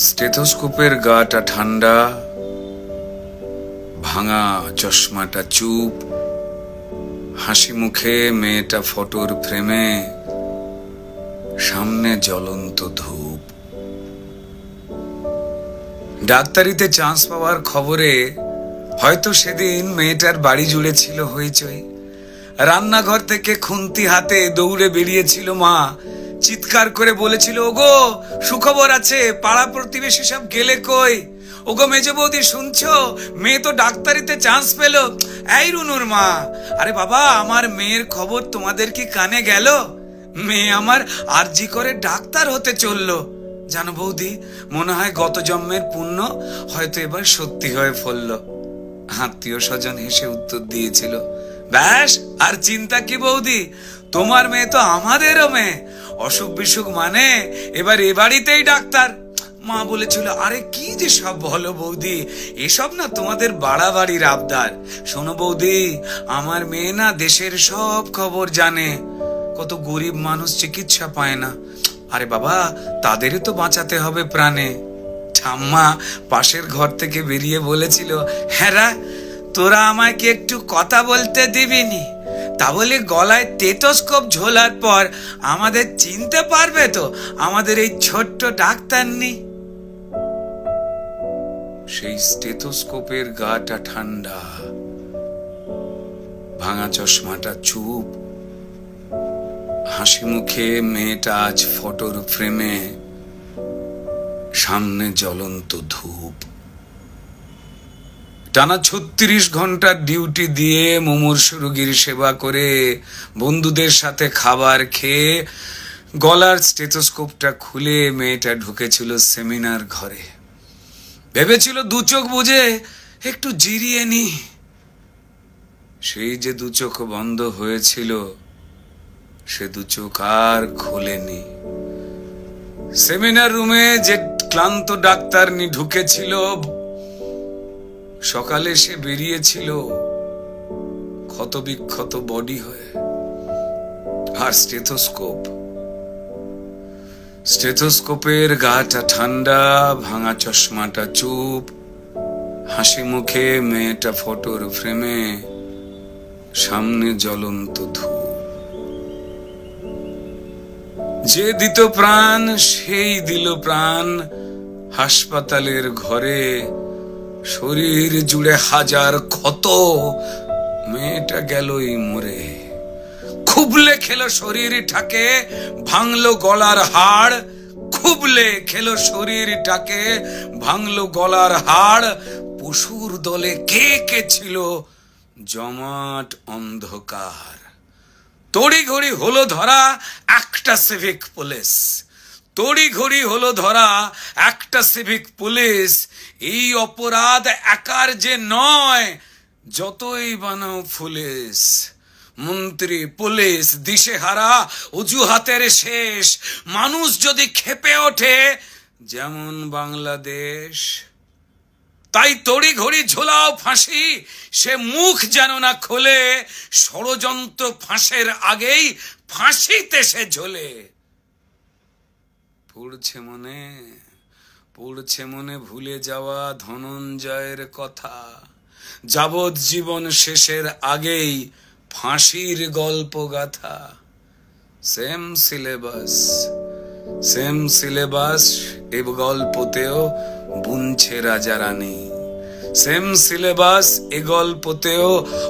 স্টেথোস্কোপের গাটা ঠান্ডা, ভাঙা চশমাটা চুপ, হাসি মুখে মেয়েটা ফটোর ফ্রেমে, সামনে জ্বলন্ত ধূপ। ডাক্তারিতে চান্স পাওয়ার খবরে হয়তো সেদিন মেয়েটার বাড়ি জুড়ে ছিল হইচই। রান্নাঘর থেকে খুন্তি হাতে দৌড়ে বেরিয়েছিল মা, চিৎকার করে বলেছিল, ওগো সুখবর আছে, পাড়া প্রতিবেশী সব গেলে কই? ওগো মেজ বৌদি শুনছো, মেয়ে তো ডাক্তারিতে চান্স পেল। এই রুনুর মা, আরে বাবা আমার মেয়ের খবর তোমাদের কি কানে গেল? মেয়ে আমার আরজি করে ডাক্তার হতে চললো। জানো বৌদি, মনে হয় গত জন্মের পুণ্য হয়তো এবার সত্যি হয়ে ফলল। আত্মীয় স্বজন হেসে উত্তর দিয়েছিল, ব্যাস আর চিন্তা কি বৌদি, তোমার মেয়ে তো আমাদেরও মেয়ে। অসুখ বিসুখ মানে এবার এ বাড়িতেই ডাক্তার। মা বলেছিল, আরে কি যে সব বলো বৌদি, এসব না তোমাদের বাড়াবাড়ির আবদার। শোনো বৌদি, আমার মেয়ে না দেশের সব খবর জানে। কত গরিব মানুষ চিকিৎসা পায় না, আরে বাবা তাদেরই তো বাঁচাতে হবে প্রাণে। ঠাম্মা পাশের ঘর থেকে বেরিয়ে বলেছিল, হ্যাঁ তোরা আমায় কি একটু কথা বলতে দিবিনি? তা বলে গলায় স্টেথোস্কোপ ঝোলার পর আমাদের চিনতে পারবে তো আমাদের এই ছোট্ট ডাক্তার নেই? সেই স্টেথোস্কোপের গাটা ঠান্ডা, ভাঙা চশমাটা চুপ, হাসি মুখে মেয়েটা আজ ফটোর ফ্রেমে, সামনে জ্বলন্ত ধূপ। টানা 36 ঘন্টার ডিউটি দিয়ে মুমূর্ষু রোগীর সেবা করে বন্ধুদের সাথে খাবার খেয়ে গলার স্টেথোস্কোপটা খুলে মেয়েটা ঢুকেছিল সেমিনার ঘরে। ভেবেছিল দু চোখ বুঝে একটু জিরিয়ে নি। সেই যে দু চোখ বন্ধ হয়েছিল, সে দু চোখ আর খোলেনি। সেমিনার রুমে যে ক্লান্ত ডাক্তারনি ঢুকেছিল, সকালে সে বেরিয়েছিল ক্ষত বিক্ষত বডি হয়ে। আর স্টেথোস্কোপের গাটা ঠান্ডা, ভাঙা চশমাটা চুপ, হাসি মুখে মেয়েটা ফটোর ফ্রেমে, সামনে জ্বলন্ত ধূপ। যে দিত প্রাণ সেই দিল প্রাণ হাসপাতালের ঘরে। শরীর জুড়ে হাজার ক্ষত, মেয়েটা গেলই মরে। খুবলে খেলো শরীরটাকে, ভাঙলো গলার হাড়। খুবলে খেলো শরীরটাকে, ভাঙলো গলার হাড়। পশুর দলে কে কে ছিল জমাট অন্ধকার। তড়িঘড়ি হলো ধরা একটা সিভিক পুলিশ। তড়িঘড়ি হলো ধরা একটা সিভিক পুলিশ। এই অপরাধ একার যে নয়, যতই বানাও পুলিশ। মন্ত্রী পুলিশ দিশেহারা, অজুহাতের শেষ। মানুষ যদি ক্ষেপে ওঠে যেমন বাংলাদেশ, তাই তড়িঘড়ি ঝোলাও ফাঁসি, সে মুখ যেন না খোলে। ষড়যন্ত্র ফাঁসের আগেই ফাঁসিতে সে ঝোলে। পড়ছে মনে ভুলে যাওয়া ধনঞ্জয়ের কথা। যাবজ্জীবন শেষের আগেই ফাঁসির গল্প গাথা। সেম সিলেবাস এ গল্পতেও বুনছে রাজা রানী। সেম সিলেবাস এ গল্পতেও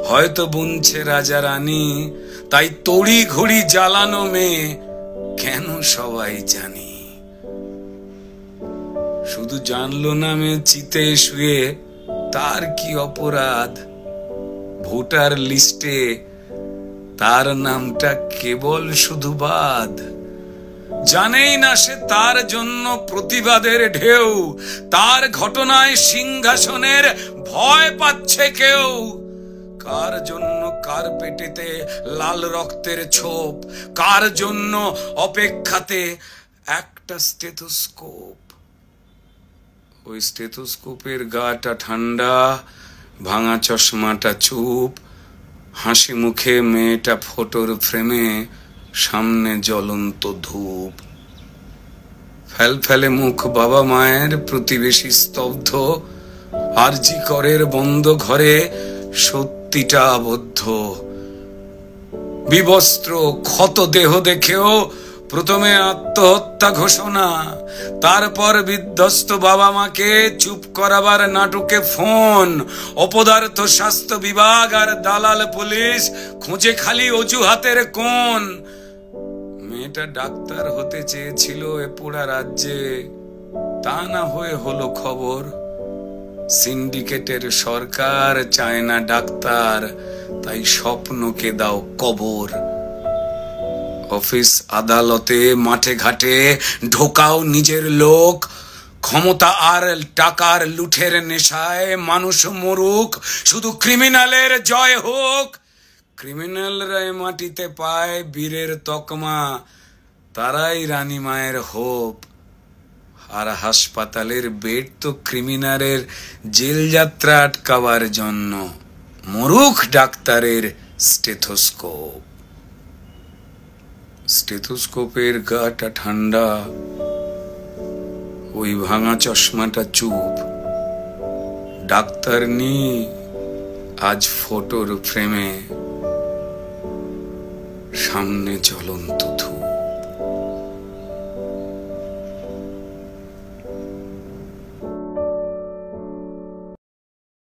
হয়তো বুনছে রাজা রানী। তাই তড়ি ঘড়ি জ্বালানো মেয়ে কেন সবাই জানি। শুধু জানলো না মেয়ে চিতে শুয়ে তার কি অপরাধ। ভোটার লিস্টে তার নামটা কেবল শুধু বাদ। জানেই না সে তার জন্য প্রতিবাদের ঢেউ। তার ঘটনায় সিংহাসনের ভয় পাচ্ছে কেউ। কার জন্য কার পেটেতে লাল রক্তের ছোপ, কার জন্য অপেক্ষাতে একটা স্টেথোস্কোপ। ওই স্টেথোস্কোপের গাটা ঠান্ডা, ভাঙা চশমাটা চুপ, হাসি মুখে মেয়েটা ফটোর ফ্রেমে, সামনে জ্বলন্ত ধূপ। ফেলফেলে মুখ বাবা মায়ের, প্রতিবেশী স্তব্ধ, আরজি করের বন্ধ ঘরে সত্যিটা আবদ্ধ। বিবস্ত্র ক্ষত দেহ দেখেও প্রথমে আত্মহত্যা ঘোষণা, তারপর বিধ্বস্ত বাবা মাকে চুপ করাবার নাটকে ফোন। অপদার্থ স্বাস্থ্য বিভাগ আর দালাল পুলিশ খুঁজে খালি অজুহাতের কোণ। মেয়েটা ডাক্তার হতে চেয়েছিল এ পোড়া রাজ্যে, তা না হয়ে হলো খবর সিন্ডিকেটের সরকার চায় না ডাক্তার, তাই স্বপ্নকে দাও কবর। অফিস আদালতে মাঠে ঘাটে ঢোকাও নিজের লোক, ক্ষমতা আর টাকার লুঠের নেশায় মানুষ মরুক, শুধু ক্রিমিনালের জয় হোক। ক্রিমিনালরা মাটিতে পায় বীরের তকমা, তারাই রানী মায়ের হোপ। আর হাসপাতালের বেড তো ক্রিমিনালের জেল যাত্রা আটকাবার জন্য, মরুখ ডাক্তারের স্টেথোস্কোপ। স্টেথোস্কোপের গাটা ঠান্ডা, ওই ভাঙা চশমাটা চুপ। ডাক্তার নি আজ ফটোর ফ্রেমে, সামনে জ্বলন্ত ধূপ।